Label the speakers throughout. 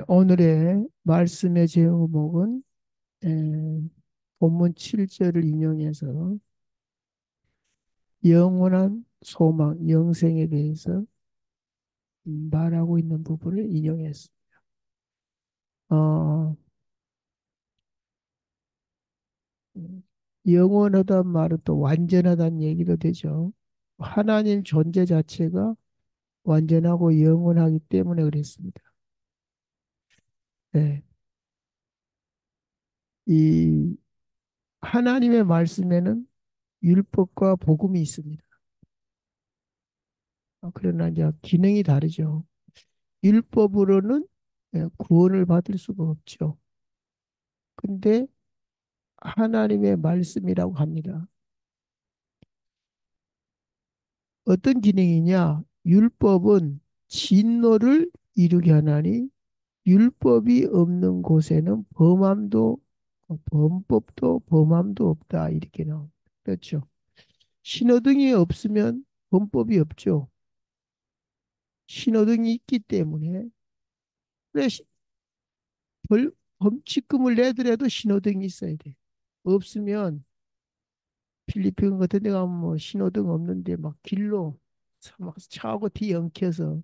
Speaker 1: 오늘의 말씀의 제목은 에, 본문 7절을 인용해서 영원한 소망, 영생에 대해서 말하고 있는 부분을 인용했습니다. 어, 음, 영원하다는 말은 또 완전하다는 얘기도 되죠. 하나님 존재 자체가 완전하고 영원하기 때문에 그랬습니다. 네, 이 하나님의 말씀에는 율법과 복음이 있습니다. 그러나 이제 기능이 다르죠. 율법으로는 구원을 받을 수가 없죠. 근데 하나님의 말씀이라고 합니다. 어떤 기능이냐? 율법은 진노를 이루게 하나니 율법이 없는 곳에는 범함도 범법도 범함도 없다 이렇게 나옵니다. 그렇죠. 신호등이 없으면 범법이 없죠. 신호등이 있기 때문에 그래 범칙금을 내더라도 신호등이 있어야 돼. 없으면 필리핀 같은 데 가면 뭐 신호등 없는데 막 길로 막 차하고 뒤 엉켜서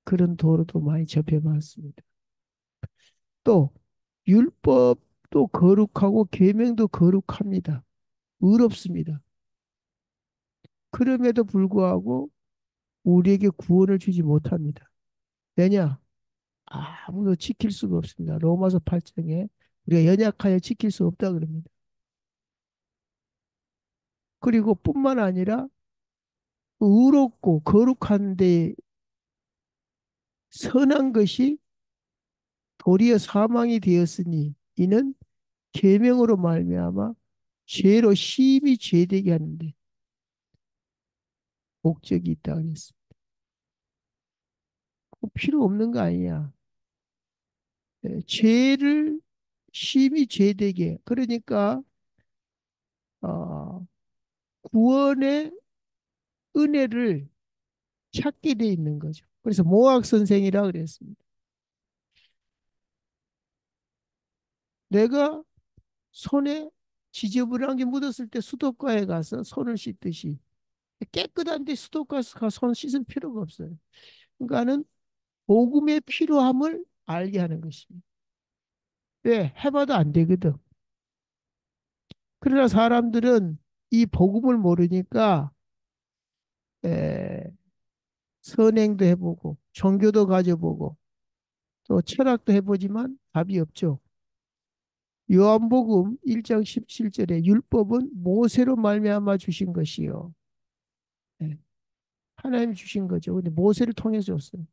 Speaker 1: 그런 도로도 많이 접해봤습니다. 또 율법도 거룩하고 계명도 거룩합니다. 의롭습니다. 그럼에도 불구하고 우리에게 구원을 주지 못합니다. 왜냐? 아무도 지킬 수가 없습니다. 로마서 8장에 우리가 연약하여 지킬 수 없다 그럽니다. 그리고 뿐만 아니라 의롭고 거룩한데 선한 것이 도리어 사망이 되었으니 이는 계명으로 말미암아 죄로 심히 죄되게 하는데 목적이 있다 그랬습니다. 필요 없는 거 아니야. 죄를 심히 죄되게 그러니까 어, 구원의 은혜를 찾게 돼 있는 거죠. 그래서 모학 선생이라 그랬습니다. 내가 손에 지저분한 게 묻었을 때 수도가에 가서 손을 씻듯이 깨끗한데 수도가 가서 손 씻을 필요가 없어요. 그러니까는 복음의 필요함을 알게 하는 것입니다. 왜? 해봐도 안 되거든. 그러나 사람들은 이 복음을 모르니까 에, 선행도 해보고 종교도 가져보고 또 철학도 해보지만 답이 없죠. 요한복음 1장 17절에 율법은 모세로 말미암아 주신 것이요. 예, 하나님 주신 거죠. 근데 모세를 통해서 줬어요.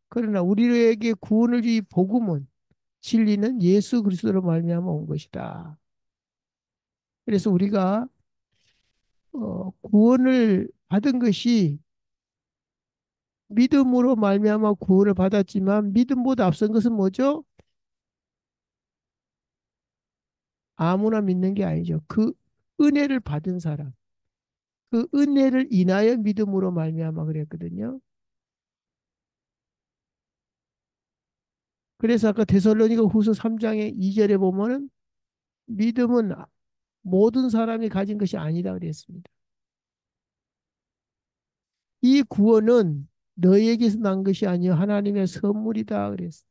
Speaker 1: 그러나 우리에게 구원을 주이 복음은 진리는 예수 그리스도로 말미암아 온 것이다. 그래서 우리가 구원을 받은 것이 믿음으로 말미암아 구원을 받았지만 믿음보다 앞선 것은 뭐죠? 아무나 믿는 게 아니죠. 그 은혜를 받은 사람, 그 은혜를 인하여 믿음으로 말미암아 그랬거든요. 그래서 아까 데살로니가 후서 3장의 2절에 보면은 믿음은 모든 사람이 가진 것이 아니다 그랬습니다. 이 구원은 너에게서 난 것이 아니요 하나님의 선물이다 그랬어요.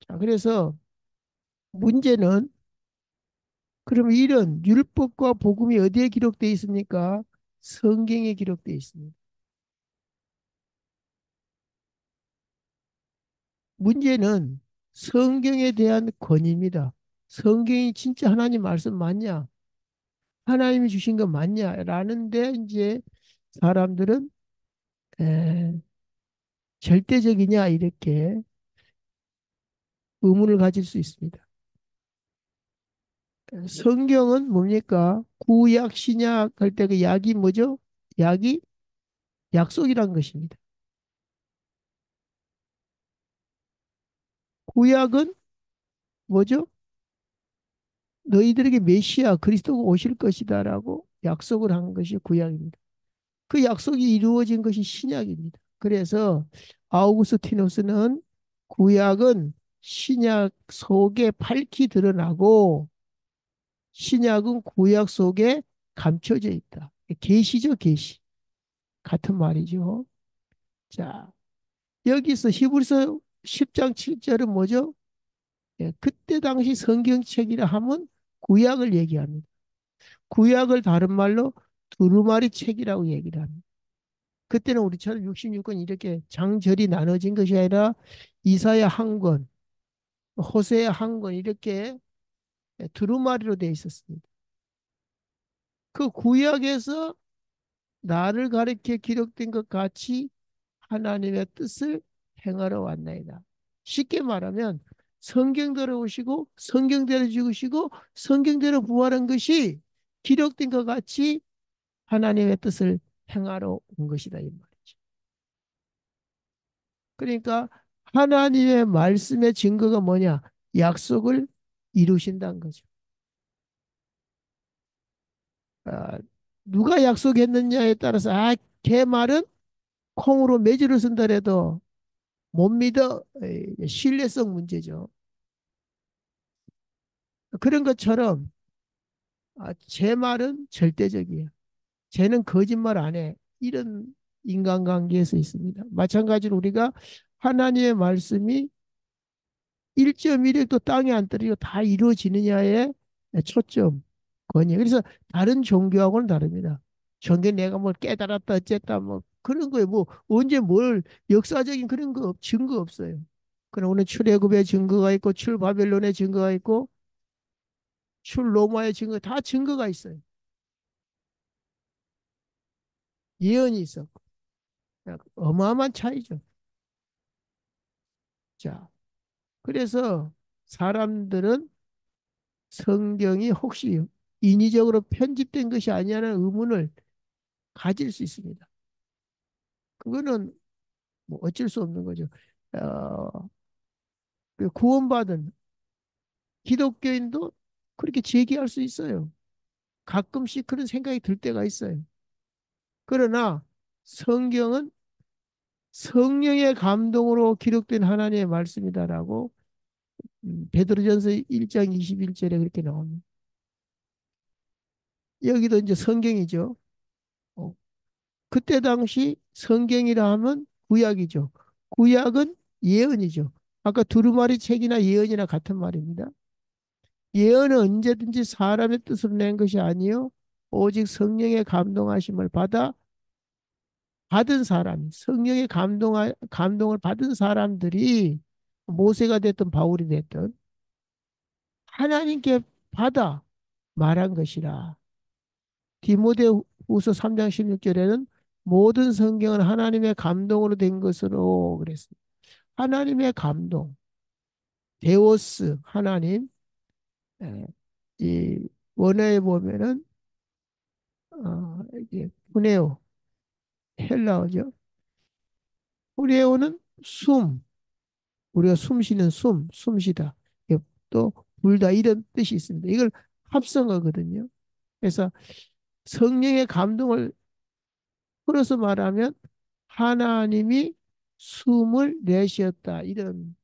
Speaker 1: 자, 그래서 문제는 그럼 이런 율법과 복음이 어디에 기록되어 있습니까? 성경에 기록되어 있습니다. 문제는 성경에 대한 권위입니다. 성경이 진짜 하나님 말씀 맞냐? 하나님이 주신 거 맞냐? 라는데 이제 사람들은 에, 절대적이냐 이렇게 의문을 가질 수 있습니다. 성경은 뭡니까? 구약 신약 할 때 그 약이 뭐죠? 약이 약속이란 것입니다. 구약은 뭐죠? 너희들에게 메시아 그리스도가 오실 것이다라고 약속을 한 것이 구약입니다. 그 약속이 이루어진 것이 신약입니다. 그래서 아우구스티누스는 구약은 신약 속에 밝히 드러나고 신약은 구약 속에 감춰져 있다. 계시죠, 계시. 같은 말이죠. 자, 여기서 히브리서 10장 7절은 뭐죠? 예, 그때 당시 성경책이라 하면 구약을 얘기합니다. 구약을 다른 말로 두루마리 책이라고 얘기를 합니다. 그때는 우리처럼 66권 이렇게 장절이 나눠진 것이 아니라 이사야 한 권, 호세야 한 권 이렇게 두루마리로 되어 있었습니다. 그 구약에서 나를 가리켜 기록된 것 같이 하나님의 뜻을 행하러 왔나이다. 쉽게 말하면 성경대로 오시고 성경대로 죽으시고 성경대로 부활한 것이 기록된 것 같이 하나님의 뜻을 행하러 온 것이다 이 말이죠. 그러니까 하나님의 말씀의 증거가 뭐냐? 약속을 이루신다는 거죠. 아, 누가 약속했느냐에 따라서 걔 말은 콩으로 매주를 쓴다래도 못 믿어. 신뢰성 문제죠. 그런 것처럼 제 말은 절대적이에요. 쟤는 거짓말 안 해. 이런 인간관계에서 있습니다. 마찬가지로 우리가 하나님의 말씀이 1.1핵도 땅에 안 떨어지고 다 이루어지느냐에 초점, 권위. 그래서 다른 종교하고는 다릅니다. 종교 내가 뭘 깨달았다, 어쨌다, 뭐 그런 거에 뭐 언제 뭘 역사적인 그런 거 증거 없어요. 그럼 오늘 출애굽의 증거가 있고 출바벨론의 증거가 있고 출로마의 증거 다 증거가 있어요. 예언이 있었고 어마어마한 차이죠. 자, 그래서 사람들은 성경이 혹시 인위적으로 편집된 것이 아니냐는 의문을 가질 수 있습니다. 그거는 뭐 어쩔 수 없는 거죠. 어, 그 구원받은 기독교인도 그렇게 제기할 수 있어요. 가끔씩 그런 생각이 들 때가 있어요. 그러나 성경은 성령의 감동으로 기록된 하나님의 말씀이다라고 베드로전서 1장 21절에 그렇게 나옵니다. 여기도 이제 성경이죠. 어, 그때 당시 성경이라 하면 구약이죠. 구약은 예언이죠. 아까 두루마리 책이나 예언이나 같은 말입니다. 예언은 언제든지 사람의 뜻으로 낸 것이 아니요 오직 성령의 감동하심을 받아 받은 사람, 성령의 감동을 받은 사람들이 모세가 됐든 바울이 됐든 하나님께 받아 말한 것이라. 디모데후서 3장 16절에는 모든 성경은 하나님의 감동으로 된 것으로 그랬습니다. 하나님의 감동, 데오스 하나님, 예, 이 원어에 보면은 이게 후네오 헬라어죠. 후네오는 숨, 우리가 숨 쉬는 숨쉬다. 또 불다 이런 뜻이 있습니다. 이걸 합성어거든요. 그래서 성령의 감동을 풀어서 말하면 하나님이 숨을 내쉬었다 이런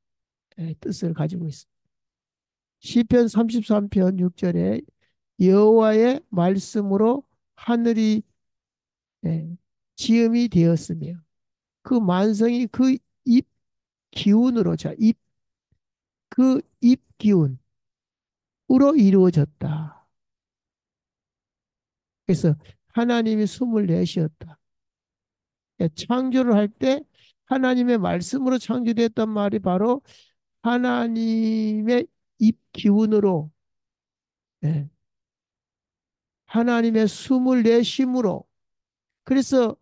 Speaker 1: 뜻을 가지고 있습니다. 시편 33편 6절에 여호와의 말씀으로 하늘이 예, 지음이 되었으며 그 만성이 그 입 기운으로 그 입 기운으로 이루어졌다. 그래서 하나님이 숨을 내쉬었다. 예, 창조를 할 때 하나님의 말씀으로 창조됐단 말이 바로 하나님의 입 기운으로 예, 하나님의 숨을 내쉼으로 그래서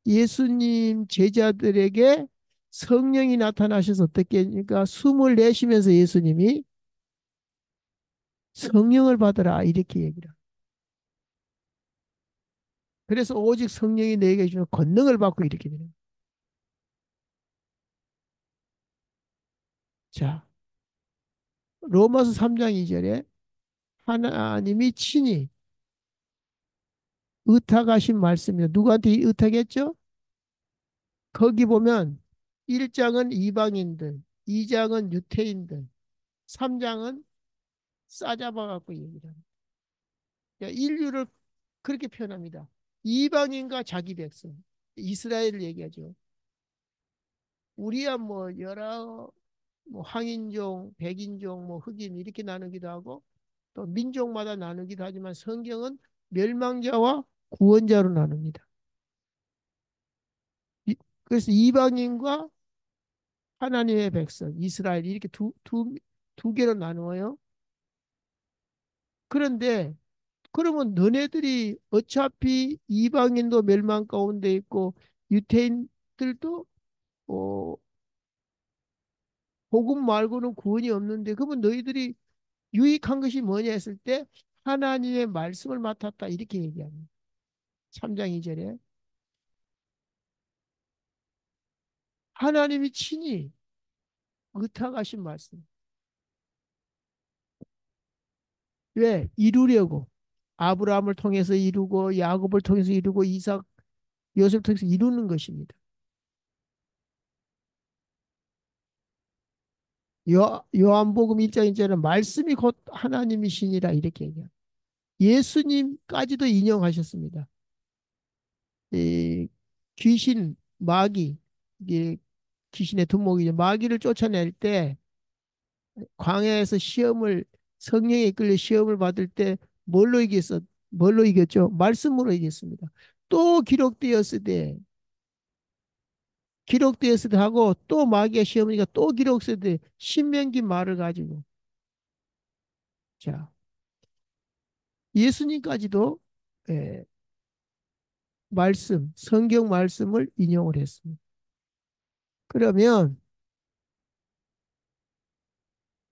Speaker 1: 예수님 제자들에게 성령이 나타나셔서 어떻게 하니까 숨을 내쉬면서 예수님이 성령을 받으라 이렇게 얘기를 합니다. 그래서 오직 성령이 너에게 주는 권능을 받고 이렇게 되는 거예요. 자, 로마서 3장 2절에 하나님이 친히 의탁하신 말씀이요. 누구한테 의탁했죠? 거기 보면 1장은 이방인들, 2장은 유태인들, 3장은 싸잡아갖고 얘기를 합니다. 그러니까 인류를 그렇게 표현합니다. 이방인과 자기 백성, 이스라엘을 얘기하죠. 우리야 뭐 여러 뭐 황인종, 백인종, 뭐 흑인 이렇게 나누기도 하고 또 민족마다 나누기도 하지만 성경은 멸망자와 구원자로 나눕니다. 그래서 이방인과 하나님의 백성, 이스라엘 이렇게 두 개로 나누어요. 그런데 그러면 너네들이 어차피 이방인도 멸망 가운데 있고 유태인들도 어, 복음 말고는 구원이 없는데 그러면 너희들이 유익한 것이 뭐냐 했을 때 하나님의 말씀을 맡았다 이렇게 얘기합니다. 3장 2절에 하나님이 친히 의탁하신 말씀. 왜? 이루려고. 아브라함을 통해서 이루고 야곱을 통해서 이루고 이삭, 요셉을 통해서 이루는 것입니다. 요한복음 1장 1절은 말씀이 곧 하나님이시니라 이렇게 얘기합니다. 예수님까지도 인용하셨습니다. 이 귀신, 마귀, 이게 귀신의 두목이죠. 마귀를 쫓아낼 때 광야에서 시험을 성령에 이끌려 시험을 받을 때 뭘로 이겼어? 뭘로 이겼죠? 말씀으로 이겼습니다. 또 기록되었을 때 하고 또 마귀의 시험이니까 또 기록되었을 때 신명기 말을 가지고 자 예수님까지도 예, 말씀 성경 말씀을 인용을 했습니다. 그러면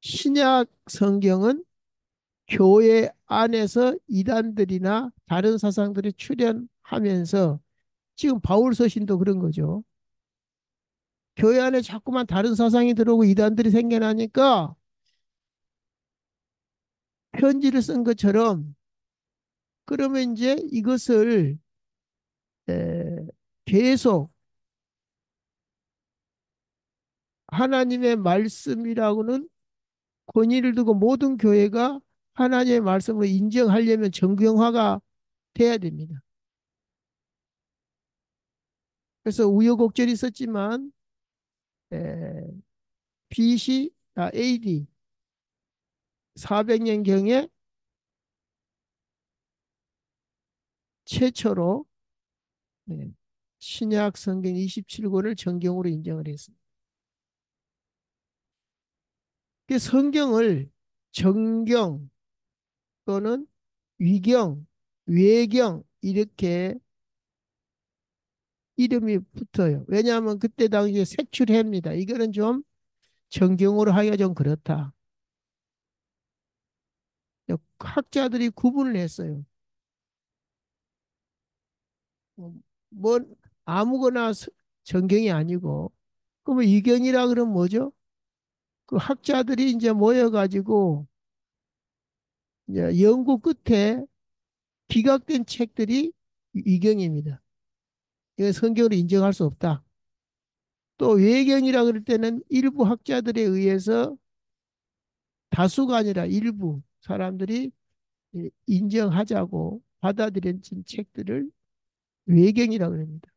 Speaker 1: 신약 성경은 교회 안에서 이단들이나 다른 사상들이 출현하면서 지금 바울 서신도 그런 거죠. 교회 안에 자꾸만 다른 사상이 들어오고 이단들이 생겨나니까 편지를 쓴 것처럼 그러면 이제 이것을 에, 계속 하나님의 말씀이라고는 권위를 두고 모든 교회가 하나님의 말씀을 인정하려면 정경화가 돼야 됩니다. 그래서 우여곡절이 있었지만 BC, AD 400년경에 최초로 네, 신약 성경 27권을 정경으로 인정을 했습니다. 그 성경을 정경 또는 위경, 외경 이렇게 이름이 붙어요. 왜냐하면 그때 당시에 색출해입니다. 이거는 좀 정경으로 하기가 좀 그렇다. 학자들이 구분을 했어요. 뭐, 뭐 아무거나 정경이 아니고 그러면 위경이라 그러면 뭐죠? 그 학자들이 이제 모여가지고 이제 연구 끝에 기각된 책들이 위경입니다. 이건 성경으로 인정할 수 없다. 또 외경이라 그럴 때는 일부 학자들에 의해서 다수가 아니라 일부 사람들이 인정하자고 받아들인 책들을 외경이라고 합니다.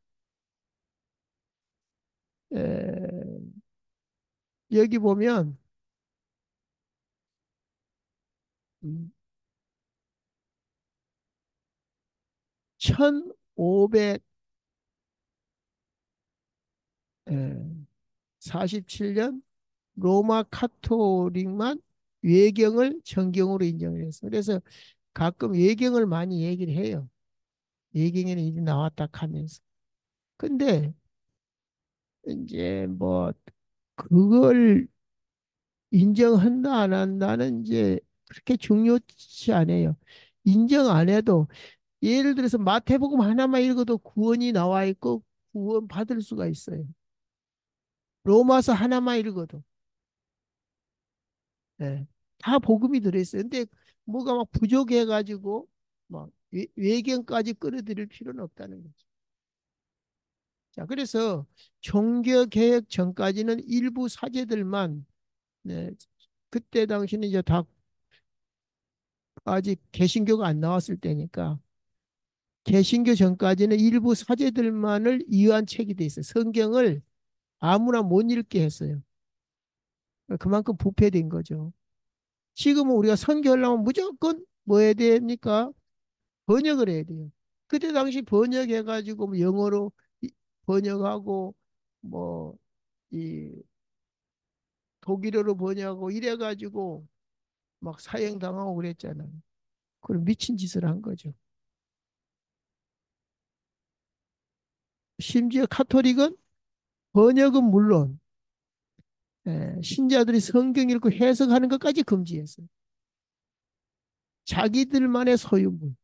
Speaker 1: 에, 여기 보면 1547년 로마 카톨릭만 외경을 정경으로 인정을 했어. 그래서 가끔 외경을 많이 얘기를 해요. 외경에는 일이 나왔다 하면서. 근데 이제 뭐 그걸 인정한다 안 한다는 이제 그렇게 중요치 않아요. 인정 안 해도 예를 들어서 마태복음 하나만 읽어도 구원이 나와 있고 구원 받을 수가 있어요. 로마서 하나만 읽어도 예. 다 복음이 들어있어요. 근데 뭐가 막 부족해가지고 막 외경까지 끌어들일 필요는 없다는 거죠. 자, 그래서 종교 개혁 전까지는 일부 사제들만, 네, 그때 당시는 이제 다 아직 개신교가 안 나왔을 때니까 개신교 전까지는 일부 사제들만을 이해한 책이 돼 있어요. 성경을 아무나 못 읽게 했어요. 그만큼 부패된 거죠. 지금은 우리가 선교하려면 무조건 뭐 해야 됩니까? 번역을 해야 돼요. 그때 당시 번역해가지고 뭐 영어로 번역하고 뭐 이 독일어로 번역하고 이래가지고 막 사형당하고 그랬잖아요. 그럼 미친 짓을 한 거죠. 심지어 카톨릭은 번역은 물론 신자들이 성경 읽고 해석하는 것까지 금지했어요. 자기들만의 소유물.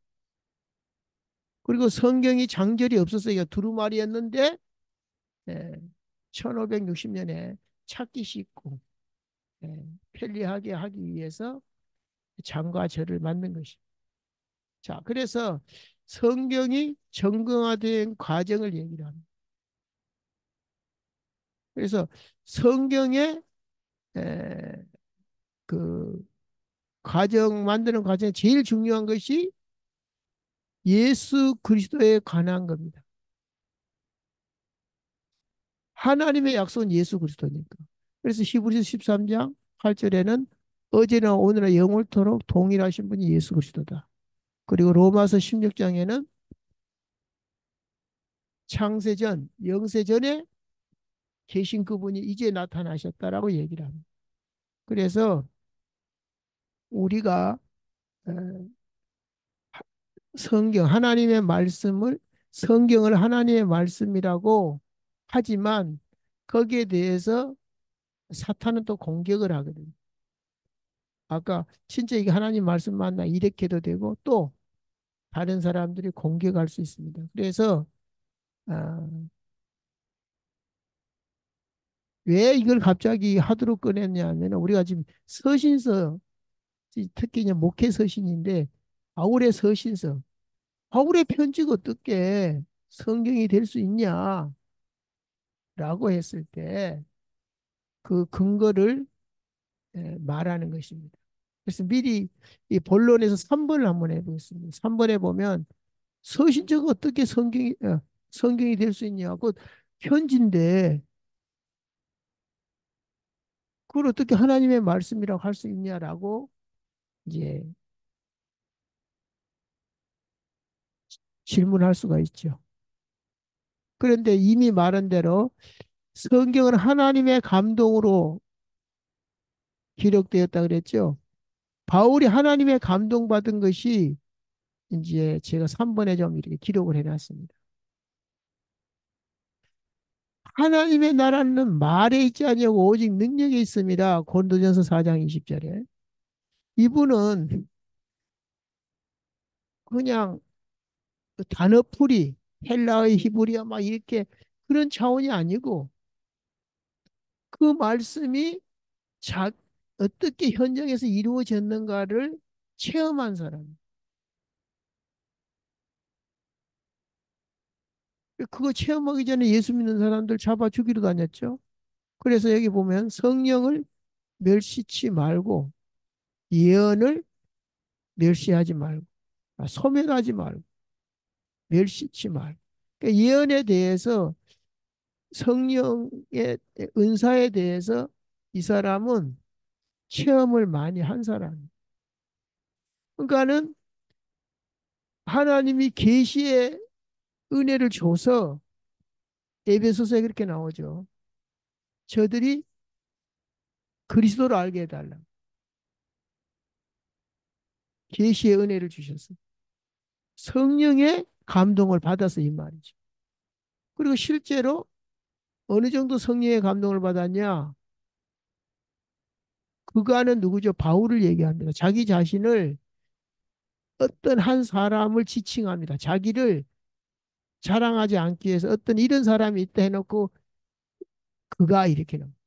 Speaker 1: 그리고 성경이 장절이 없었어요. 두루마리였는데 1560년에 찾기 쉽고 편리하게 하기 위해서 장과 절을 만든 것이. 자, 그래서 성경이 정경화된 과정을 얘기를 합니다. 그래서 성경의 에, 그 과정 만드는 과정에 제일 중요한 것이 예수 그리스도에 관한 겁니다. 하나님의 약속은 예수 그리스도니까. 그래서 히브리서 13장 8절에는 어제나 오늘나 영원토록 동일하신 분이 예수 그리스도다. 그리고 로마서 16장에는 창세전, 영세전에 계신 그분이 이제 나타나셨다라고 얘기를 합니다. 그래서 우리가 성경, 하나님의 말씀을, 성경을 하나님의 말씀이라고 하지만 거기에 대해서 사탄은 또 공격을 하거든요. 아까 진짜 이게 하나님 말씀 맞나 이렇게도 되고 또 다른 사람들이 공격할 수 있습니다. 그래서 아, 왜 이걸 갑자기 하도록 꺼냈냐 하면 우리가 지금 서신서 특히 이제 목회 서신인데 바울의 서신서 바울의 편지가 어떻게 성경이 될 수 있냐라고 했을 때 그 근거를 말하는 것입니다. 그래서 미리 이 본론에서 3번을 한번 해보겠습니다. 3번에 보면 서신서가 어떻게 성경이 될 수 있냐? 그 편지인데 그걸 어떻게 하나님의 말씀이라고 할 수 있냐라고 이제 질문할 수가 있죠. 그런데 이미 말한 대로 성경은 하나님의 감동으로 기록되었다 그랬죠. 바울이 하나님의 감동받은 것이 이제 제가 3번에 좀 이렇게 기록을 해놨습니다. 하나님의 나라는 말에 있지 아니하고 오직 능력에 있습니다. 고린도전서 4장 20절에. 이분은 그냥 그 단어풀이 헬라의 히브리어 막 이렇게 그런 차원이 아니고 그 말씀이 자, 어떻게 현장에서 이루어졌는가를 체험한 사람. 그거 체험하기 전에 예수 믿는 사람들 잡아 죽이러 다녔죠. 그래서 여기 보면 성령을 멸시치 말고 예언을 멸시하지 말고 소멸하지 말고 멸시치 말고 그러니까 예언에 대해서 성령의 은사에 대해서 이 사람은 체험을 많이 한 사람. 그러니까는 하나님이 계시의 은혜를 줘서 에베소서에 그렇게 나오죠. 저들이 그리스도를 알게 해달라. 계시의 은혜를 주셔서 성령의 감동을 받아서 이 말이죠. 그리고 실제로 어느 정도 성령의 감동을 받았냐? 그가는 누구죠? 바울을 얘기합니다. 자기 자신을 어떤 한 사람을 지칭합니다. 자기를 자랑하지 않기 위해서 어떤 이런 사람이 있다 해놓고 그가 이렇게 나옵니다.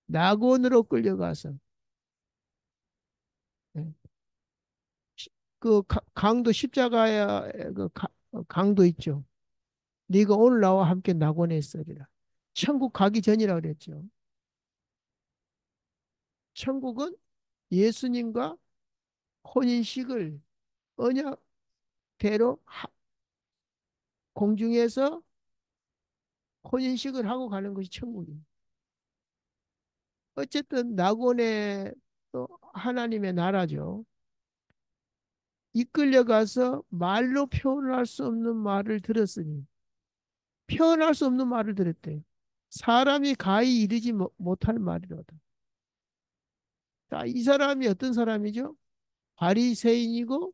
Speaker 1: 낙원으로 끌려가서 예. 그 강도 십자가의 그 강도 있죠. 네가 오늘 나와 함께 낙원에 있으리라. 천국 가기 전이라 그랬죠. 천국은 예수님과 혼인식을 언약대로 공중에서 혼인식을 하고 가는 것이 천국입니다. 어쨌든 낙원에 또 하나님의 나라죠. 이끌려가서 말로 표현할 수 없는 말을 들었으니 표현할 수 없는 말을 들었대. 사람이 가히 이르지 못할 말이로다. 자, 이 사람이 어떤 사람이죠? 바리새인이고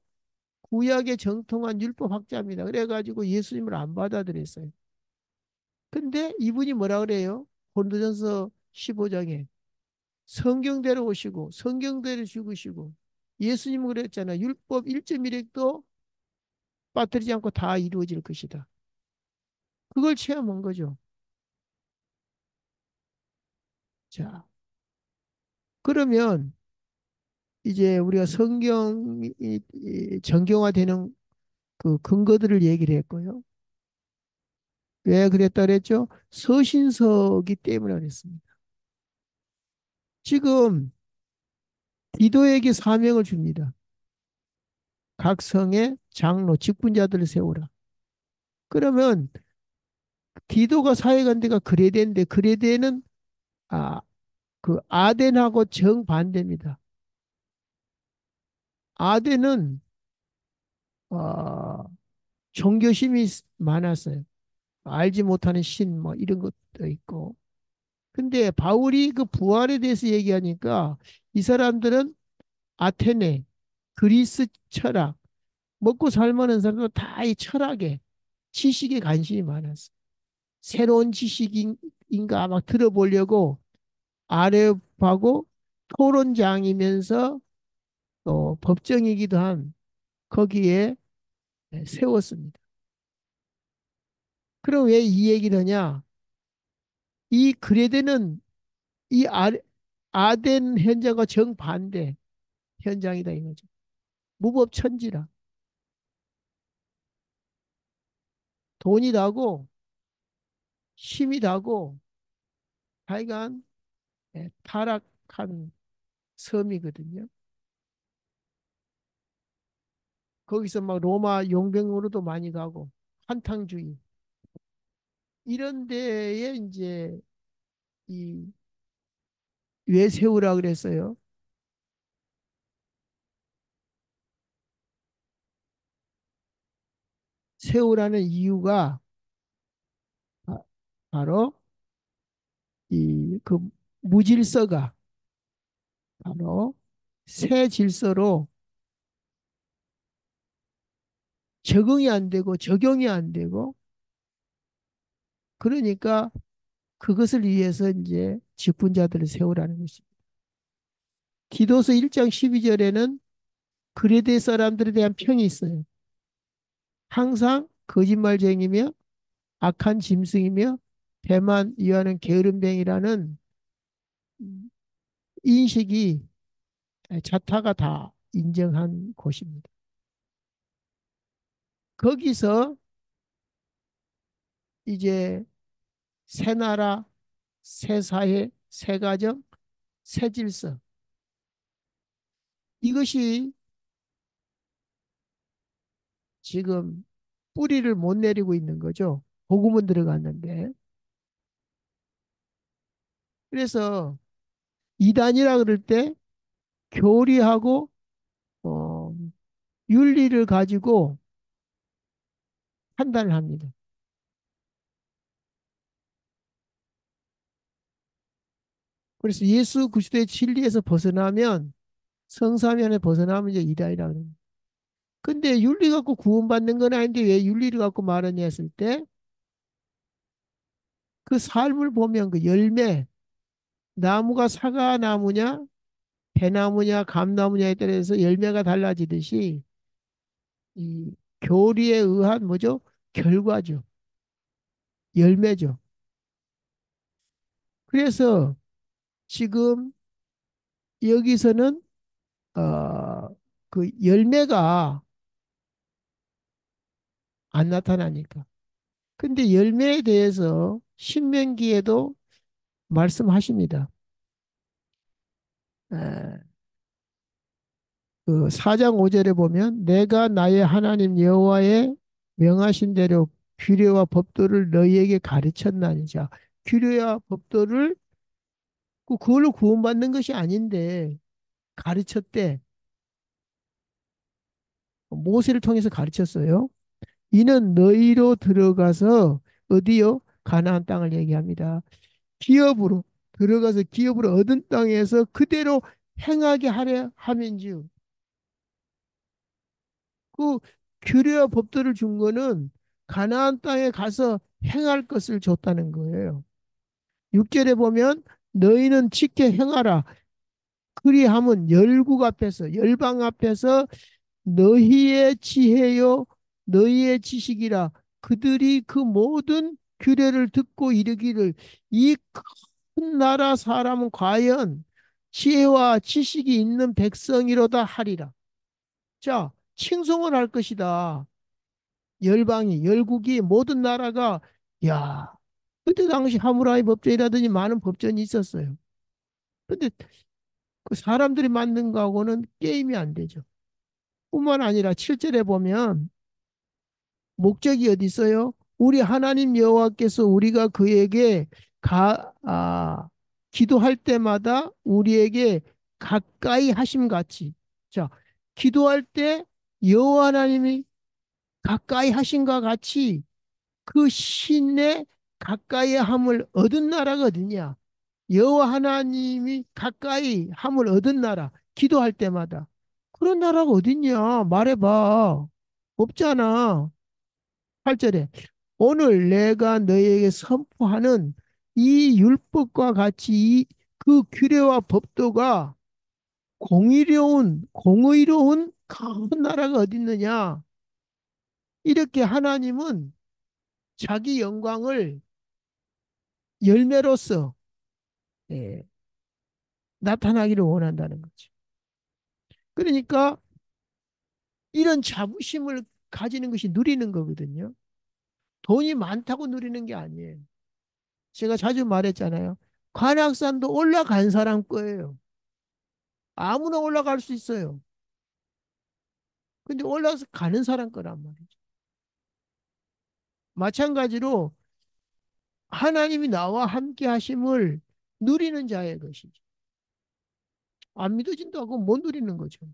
Speaker 1: 구약에 정통한 율법학자입니다. 그래가지고 예수님을 안 받아들였어요. 근데 이분이 뭐라 그래요? 고린도전서 15장에 성경대로 오시고 성경대로 죽으시고 예수님은 그랬잖아요. 율법 1.1획도 빠뜨리지 않고 다 이루어질 것이다. 그걸 체험한 거죠. 자, 그러면 이제 우리가 성경이 정경화되는 그 근거들을 얘기를 했고요. 왜 그랬다 그랬죠? 서신서기 때문에 그랬습니다. 지금 디도에게 사명을 줍니다. 각 성의 장로, 직분자들을 세우라. 그러면 디도가 사역한 데가 그레데인데 그레데는 아, 그 아덴하고 정반대입니다. 아덴은 어, 종교심이 많았어요. 알지 못하는 신 뭐 이런 것도 있고. 근데 바울이 그 부활에 대해서 얘기하니까 이 사람들은 아테네, 그리스 철학, 먹고 살만한 사람도 다 이 철학에 지식에 관심이 많았어. 새로운 지식인가 막 들어보려고 아레오파고 토론장이면서 또 법정이기도 한 거기에 세웠습니다. 그럼 왜 이 얘기를 하냐? 이 그레데는 이 아덴 현장과 정반대 현장이다 이거죠. 무법천지라. 돈이 나고 힘이 나고 하여간 타락한 섬이거든요. 거기서 막 로마 용병으로도 많이 가고 한탕주의 이런 데에 이제 이 왜 세우라 그랬어요? 세우라는 이유가 바- 바로 이 그 무질서가 바로 새 질서로 적응이 안 되고 적용이 안 되고 그러니까 그것을 위해서 이제 직분자들을 세우라는 것입니다. 디도서 1장 12절에는 그레데 사람들에 대한 평이 있어요. 항상 거짓말쟁이며 악한 짐승이며 배만 이하는 게으름뱅이라는 인식이 자타가 다 인정한 곳입니다. 거기서 이제 새 나라, 새 사회, 새 가정, 새 질서 이것이 지금 뿌리를 못 내리고 있는 거죠. 복음은 들어갔는데. 그래서 이단이라 그럴 때 교리하고 어, 윤리를 가지고 판단을 합니다. 그래서 예수 그리스도의 진리에서 벗어나면 성사면에 벗어나면 이제 이단이라 그럽니다. 근데 윤리 갖고 구원받는 건 아닌데 왜 윤리를 갖고 말하냐 했을 때 그 삶을 보면 그 열매 나무가 사과나무냐 배나무냐 감나무냐에 따라서 열매가 달라지듯이 이 교리에 의한 뭐죠? 결과죠. 열매죠. 그래서 지금 여기서는 그 열매가 안 나타나니까. 근데 열매에 대해서 신명기에도 말씀하십니다. 에, 그 4장 5절에 보면 내가 나의 하나님 여호와의 명하신 대로 규례와 법도를 너희에게 가르쳤나니. 자, 규례와 법도를 그걸로 구원받는 것이 아닌데 가르쳤대. 모세를 통해서 가르쳤어요. 이는 너희로 들어가서 어디요? 가나안 땅을 얘기합니다. 기업으로 들어가서 기업으로 얻은 땅에서 그대로 행하게 하려 함인즉 그 규례와 법도를 준 거는 가나안 땅에 가서 행할 것을 줬다는 거예요. 6절에 보면 너희는 지켜 행하라. 그리함은 열국 앞에서 열방 앞에서 너희의 지혜요 너희의 지식이라. 그들이 그 모든 규례를 듣고 이르기를 이 큰 나라 사람은 과연 지혜와 지식이 있는 백성이로다 하리라. 자, 칭송을 할 것이다. 열방이 열국이 모든 나라가 야, 그때 당시 하무라비 법전이라든지 많은 법전이 있었어요. 근데 그 사람들이 만든 거하고는 게임이 안 되죠. 뿐만 아니라 7절에 보면 목적이 어디 있어요? 우리 하나님 여호와께서 우리가 그에게 기도할 때마다 우리에게 가까이 하심 같이. 자, 기도할 때 여호와 하나님이 가까이 하심과 같이 그 신의 가까이 함을 얻은 나라가 어디냐? 여호와 하나님이 가까이 함을 얻은 나라. 기도할 때마다. 그런 나라가 어딨냐? 말해봐. 없잖아. 8절에 오늘 내가 너에게 선포하는 이 율법과 같이 그 규례와 법도가 공의로운 큰 나라가 어디 있느냐? 이렇게 하나님은 자기 영광을 열매로서 예, 나타나기를 원한다는 거죠. 그러니까 이런 자부심을 가지는 것이 누리는 거거든요. 돈이 많다고 누리는 게 아니에요. 제가 자주 말했잖아요. 관악산도 올라간 사람 거예요. 아무나 올라갈 수 있어요. 근데 올라가서 가는 사람 거란 말이죠. 마찬가지로 하나님이 나와 함께 하심을 누리는 자의 것이죠. 안 믿어진다고 못 누리는 거죠.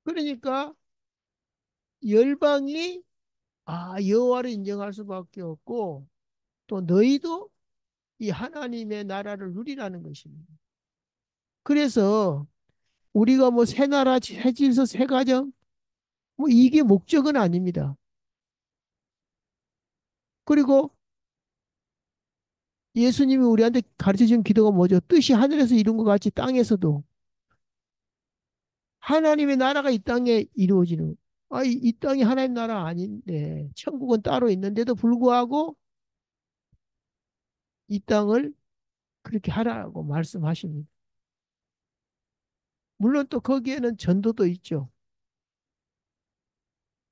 Speaker 1: 그러니까 열방이 여호와를 인정할 수밖에 없고 또 너희도 이 하나님의 나라를 누리라는 것입니다. 그래서 우리가 뭐 새 나라, 새 질서, 새 가정 뭐 이게 목적은 아닙니다. 그리고 예수님이 우리한테 가르쳐 준 기도가 뭐죠? 뜻이 하늘에서 이룬 것 같이 땅에서도 하나님의 나라가 이 땅에 이루어지는. 이 땅이 하나님 나라 아닌데 천국은 따로 있는데도 불구하고 이 땅을 그렇게 하라고 말씀하십니다. 물론 또 거기에는 전도도 있죠.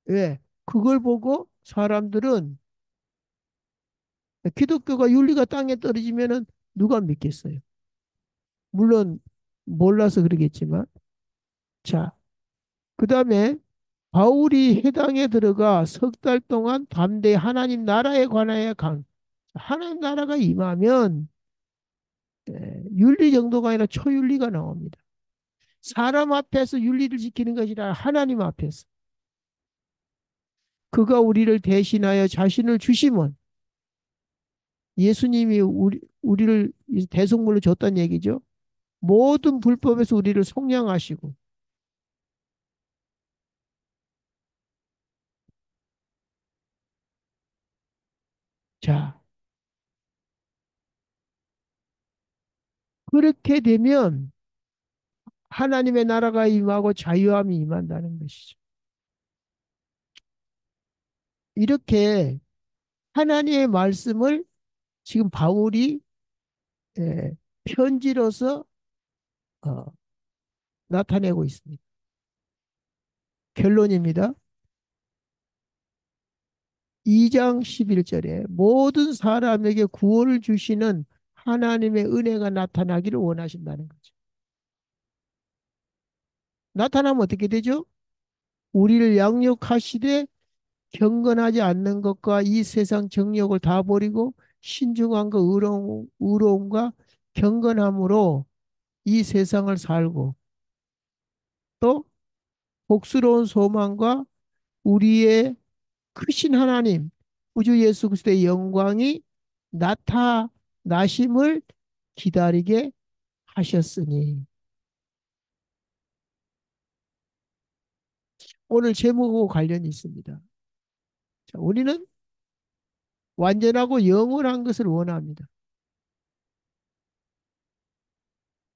Speaker 1: 왜? 그걸 보고 사람들은 기독교가 윤리가 땅에 떨어지면은 누가 믿겠어요? 물론 몰라서 그러겠지만. 자, 그 다음에 바울이 해당에 들어가 석 달 동안 담대히 하나님 나라에 관하여 하나님 나라가 임하면 윤리 정도가 아니라 초윤리가 나옵니다. 사람 앞에서 윤리를 지키는 것이 아니라 하나님 앞에서 그가 우리를 대신하여 자신을 주시면 예수님이 우리를 대속물로 줬다는 얘기죠. 모든 불법에서 우리를 속량하시고 자, 그렇게 되면 하나님의 나라가 임하고 자유함이 임한다는 것이죠. 이렇게 하나님의 말씀을 지금 바울이 예, 편지로서 어, 나타내고 있습니다. 결론입니다. 2장 11절에 모든 사람에게 구원을 주시는 하나님의 은혜가 나타나기를 원하신다는 거죠. 나타나면 어떻게 되죠? 우리를 양육하시되 경건하지 않는 것과 이 세상 정욕을 다 버리고 신중함과 의로움과 경건함으로 이 세상을 살고 또 복스러운 소망과 우리의 크신 하나님 우주 예수 그리스도의 영광이 나타나심을 기다리게 하셨으니 오늘 제목하고 관련이 있습니다. 자, 우리는 완전하고 영원한 것을 원합니다.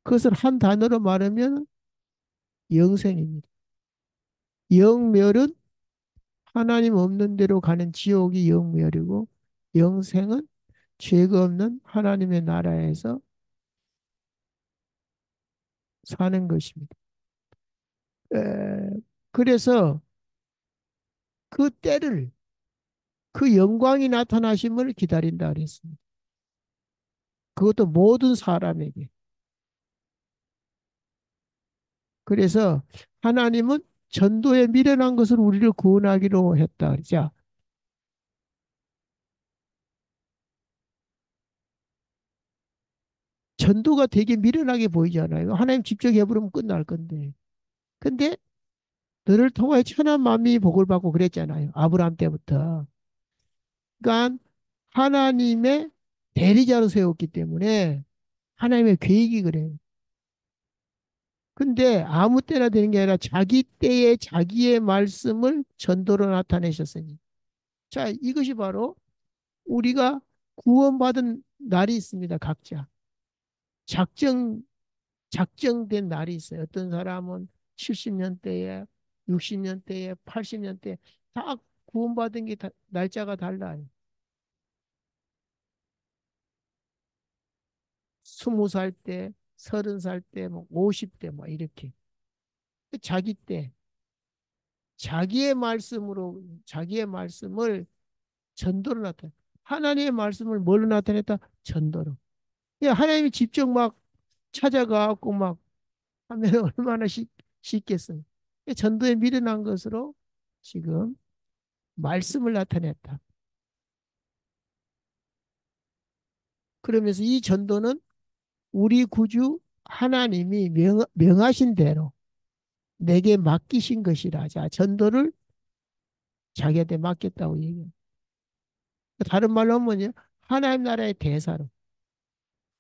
Speaker 1: 그것을 한 단어로 말하면 영생입니다. 영멸은 하나님 없는 데로 가는 지옥이 영멸이고 영생은 죄가 없는 하나님의 나라에서 사는 것입니다. 에, 그래서 그 때를 그 영광이 나타나심을 기다린다 그랬습니다. 그것도 모든 사람에게. 그래서 하나님은 전도에 미련한 것을 우리를 구원하기로 했다. 자, 전도가 되게 미련하게 보이잖아요. 하나님 직접 해버리면 끝날 건데. 근데 너를 통하여 천한 만민이 복을 받고 그랬잖아요. 아브라함 때부터. 그러니까 하나님의 대리자로 세웠기 때문에 하나님의 계획이 그래요. 근데 아무 때나 되는 게 아니라 자기 때에 자기의 말씀을 전도로 나타내셨으니. 자, 이것이 바로 우리가 구원받은 날이 있습니다. 각자. 작정, 작정된 날이 있어요. 어떤 사람은 70년대에, 60년대에, 80년대에 다 구원받은 게 날짜가 달라요. 20살 때, 30살 때, 뭐 50대 뭐 이렇게. 자기 때, 자기의 말씀으로, 자기의 말씀을 전도로 나타내. 하나님의 말씀을 뭘로 나타냈다? 전도로. 예, 하나님이 직접 막 찾아가고 막 하면 얼마나 쉽겠어요. 전도에 미련한 것으로 지금 말씀을 나타냈다. 그러면서 이 전도는 우리 구주 하나님이 명하신 대로 내게 맡기신 것이라. 자, 전도를 자기한테 맡겼다고 얘기해요. 다른 말로 하면 하나님 나라의 대사로.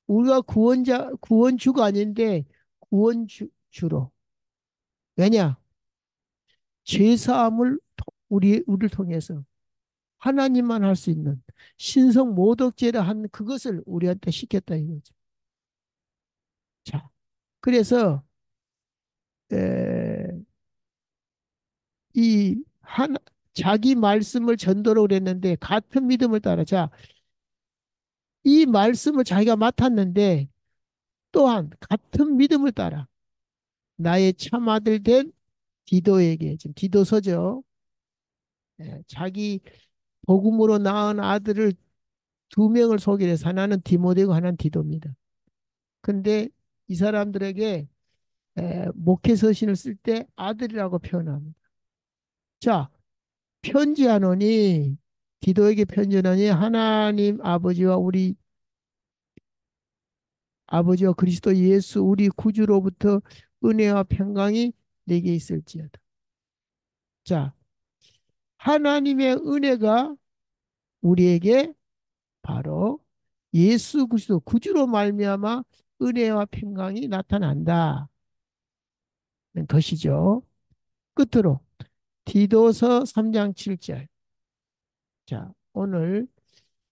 Speaker 1: 우리가 구원주가 아닌데 구원주로. 왜냐? 죄사함을 우리를 통해서 하나님만 할 수 있는 신성 모독죄를 한 그것을 우리한테 시켰다 이거죠. 자, 그래서 에, 이 자기 말씀을 전도로 그랬는데 같은 믿음을 따라 자, 이 말씀을 자기가 맡았는데 또한 같은 믿음을 따라 나의 참아들 된 디도에게 지금 디도서죠. 자기 복음으로 낳은 아들을 두 명을 소개해서 하나는 디모데고 하나는 디도입니다. 근데 이 사람들에게 목회 서신을 쓸 때 아들이라고 표현합니다. 자, 편지하노니 디도에게 편지하노니 하나님 아버지와 우리 아버지와 그리스도 예수 우리 구주로부터 은혜와 평강이 내게 있을지어다. 자, 하나님의 은혜가 우리에게 바로 예수 그리스도 구주로 말미암아 은혜와 평강이 나타난다는 것이죠. 끝으로 디도서 3장 7절. 자, 오늘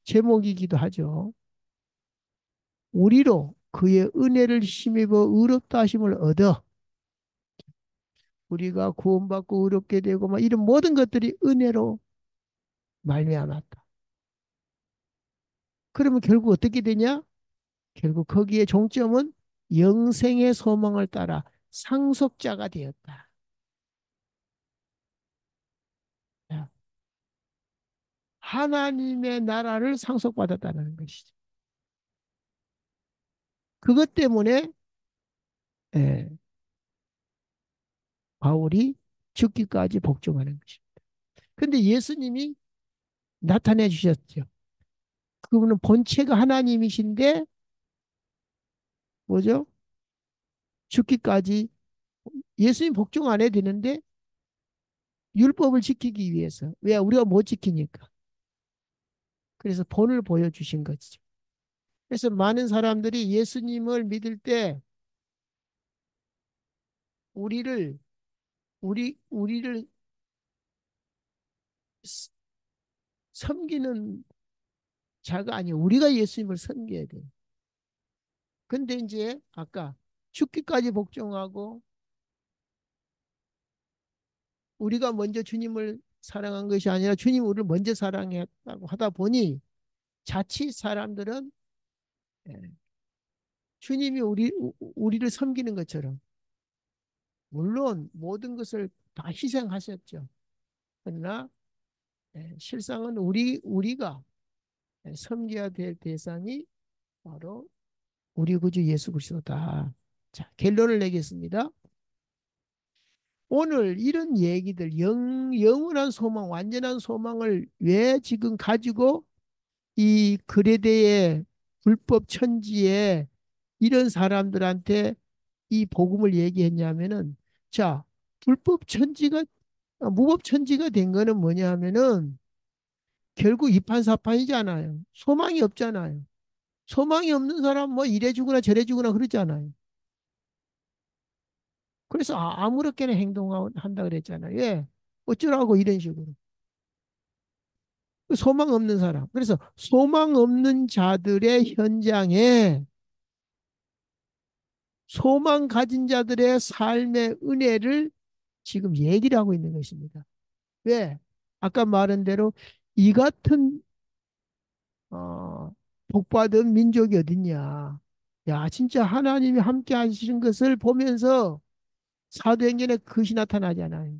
Speaker 1: 제목이기도 하죠. 우리로 그의 은혜를 힘입어 의롭다 하심을 얻어 우리가 구원받고 의롭게 되고 막 이런 모든 것들이 은혜로 말미암았다. 그러면 결국 어떻게 되냐? 결국 거기에 종점은 영생의 소망을 따라 상속자가 되었다. 하나님의 나라를 상속받았다는 것이죠. 그것 때문에 예, 바울이 죽기까지 복종하는 것입니다. 근데 예수님이 나타내 주셨죠. 그분은 본체가 하나님이신데 뭐죠? 죽기까지 예수님 복종 안 해도 되는데 율법을 지키기 위해서. 왜? 우리가 못 지키니까. 그래서 본을 보여주신 거죠. 그래서 많은 사람들이 예수님을 믿을 때 우리를 우리를 섬기는 자가 아니에요. 우리가 예수님을 섬겨야 돼요. 근데 이제 아까 죽기까지 복종하고 우리가 먼저 주님을 사랑한 것이 아니라 주님 우리를 먼저 사랑했다고 하다 보니 자칫 사람들은 예, 주님이 우리를 섬기는 것처럼 물론 모든 것을 다 희생하셨죠. 그러나 실상은 우리가 섬겨야 될 대상이 바로 우리 구주 예수 그리스도다. 자, 결론을 내겠습니다. 오늘 이런 얘기들, 영원한 소망, 완전한 소망을 왜 지금 가지고 이 그레데의 불법 천지에 이런 사람들한테 이 복음을 얘기했냐면은, 자, 불법 천지가, 무법 천지가 된 거는 뭐냐 하면은 결국 이판사판이잖아요. 소망이 없잖아요. 소망이 없는 사람 뭐 이래 주거나 저래 주거나 그러잖아요. 그래서 아무렇게나 행동한다 그랬잖아요. 예. 어쩌라고 이런 식으로. 소망 없는 사람. 그래서 소망 없는 자들의 현장에 소망 가진 자들의 삶의 은혜를 지금 얘기를 하고 있는 것입니다. 왜? 아까 말한 대로 이 같은 복받은 민족이 어딨냐. 야, 진짜 하나님이 함께 하시는 것을 보면서 사도행전에 그것이 나타나잖아요.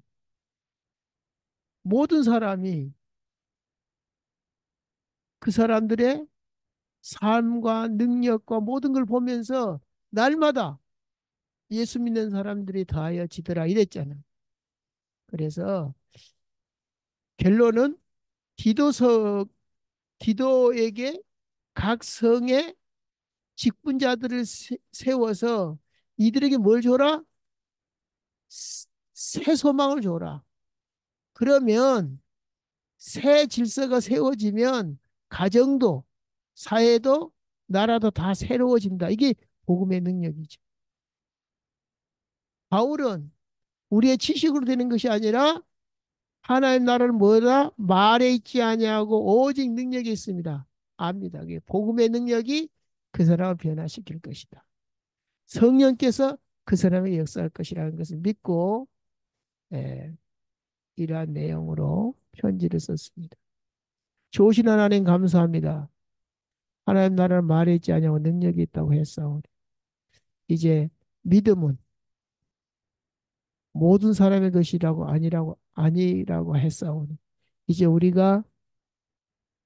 Speaker 1: 모든 사람이 그 사람들의 삶과 능력과 모든 걸 보면서 날마다 예수 믿는 사람들이 더하여 지더라 이랬잖아. 그래서 결론은 디도서 디도에게 각 성의 직분자들을 세워서 이들에게 뭘 줘라? 새 소망을 줘라. 그러면 새 질서가 세워지면 가정도 사회도 나라도 다 새로워진다. 이게 복음의 능력이죠. 바울은 우리의 지식으로 되는 것이 아니라 하나님 나라를 뭐다? 말에 있지 아니하고 오직 능력이 있습니다. 압니다. 복음의 능력이 그 사람을 변화시킬 것이다. 성령께서 그 사람에게 역사할 것이라는 것을 믿고 예, 이러한 내용으로 편지를 썼습니다. 좋으신 하나님 감사합니다. 하나님 나라를 말에 있지 아니하고 능력이 있다고 했사오니 이제 믿음은 모든 사람의 것이라고 아니라고 했사오니 이제 우리가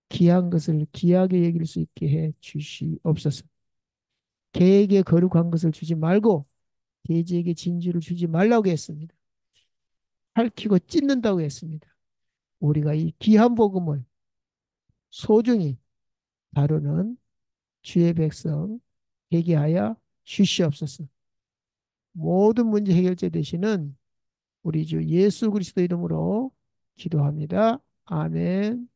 Speaker 1: 귀한 것을 귀하게 여길 수 있게 해 주시옵소서. 개에게 거룩한 것을 주지 말고 돼지에게 진주를 주지 말라고 했습니다. 핥히고 찢는다고 했습니다. 우리가 이 귀한 복음을 소중히 다루는 주의 백성 되게 하여 주시옵소서. 모든 문제 해결자 되시는 우리 주 예수 그리스도 이름으로 기도합니다. 아멘.